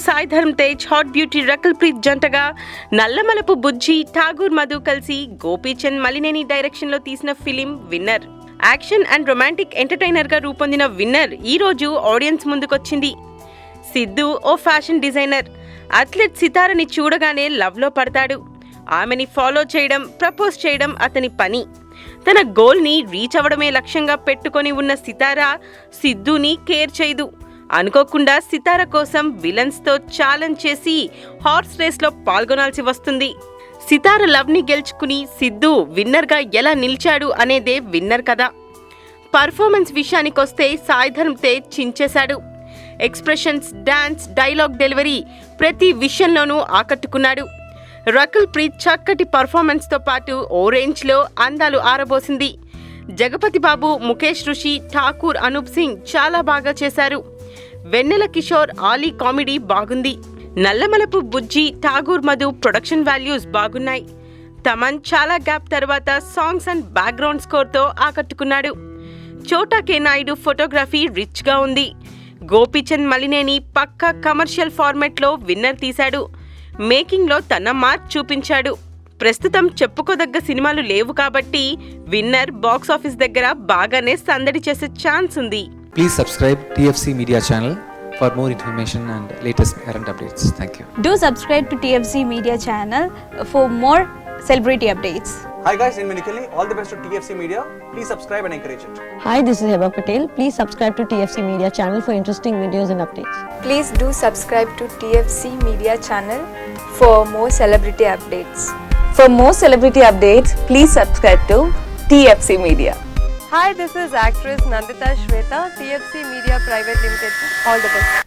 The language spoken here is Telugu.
సాయి ధరమ్ తేజ్, హాట్ బ్యూటీ రకుల్ ప్రీత్ జంటగా నల్లమలపు బుజ్జి, ఠాగూర్ మధు కలిసి గోపీచంద్ మలినేని డైరెక్షన్లో తీసిన film Winner. Action and romantic ఎంటర్టైనర్గా రూపొందిన విన్నర్ ఈ రోజు ఆడియన్స్ ముందుకొచ్చింది. సిద్ధు ఓ ఫ్యాషన్ డిజైనర్. అథ్లెట్ సితారని చూడగానే లవ్లో పడతాడు. ఆమెని ఫాలో చేయడం, ప్రపోజ్ చేయడం అతని పని. తన గోల్ని రీచ్ అవ్వడమే లక్ష్యంగా పెట్టుకొని ఉన్న సితార సిద్ధుని కేర్ చేయదు. అనుకోకుండా సితార కోసం విలన్స్తో ఛాలెంజ్ చేసి హార్స్ రేస్లో పాల్గొనాల్సి వస్తుంది. సితార లవ్ని గెలుచుకుని సిద్ధు విన్నర్గా ఎలా నిలిచాడు అనేదే విన్నర్ కథ. పర్ఫార్మెన్స్ విషయానికొస్తే సాయి ధరమ్ తేజ్ చించేశాడు. ఎక్స్ప్రెషన్స్, డాన్స్, డైలాగ్ డెలివరీ ప్రతి విషయంలోనూ ఆకట్టుకున్నాడు. రకుల్ ప్రీత్ చక్కటి పర్ఫార్మెన్స్తో పాటు ఓ రేంజ్లో అందాలు ఆరబోసింది. జగపతి బాబు, ముఖేష్ రుషి, ఠాకూర్, అనూప్ సింగ్ చాలా బాగా చేశారు. వెన్నెల కిషోర్, ఆలీ కామెడీ బాగుంది. నల్లమలపు బుజ్జి, ఠాగూర్ మధు ప్రొడక్షన్ వాల్యూస్ బాగున్నాయి. తమన్ చాలా గ్యాప్ తర్వాత సాంగ్స్ అండ్ బ్యాక్గ్రౌండ్ స్కోర్తో ఆకట్టుకున్నాడు. చోటా కే నాయుడు ఫోటోగ్రఫీ రిచ్గా ఉంది. గోపీచంద్ మలినేని పక్కా కమర్షియల్ ఫార్మాట్లో విన్నర్ తీశాడు. మేకింగ్లో తన మార్క్ చూపించాడు. ప్రస్తుతం చెప్పుకోదగ్గ సినిమాలు లేవు కాబట్టి విన్నర్ బాక్స్ ఆఫీస్ దగ్గర బాగానే సందడి చేసే ఛాన్స్ ఉంది. Please subscribe TFC Media channel for more information and latest current updates. Thank you. Do subscribe to TFC Media channel for more celebrity updates. Hi guys, in Minikali, all the best to TFC Media. Please subscribe and encourage it. Hi, this is Heba Patel. Please subscribe to TFC Media channel for interesting videos and updates. Please do subscribe to TFC Media channel for more celebrity updates. For more celebrity updates, please subscribe to TFC Media. Hi, this is actress Nandita Shweta, TFC Media Private Limited. All the best.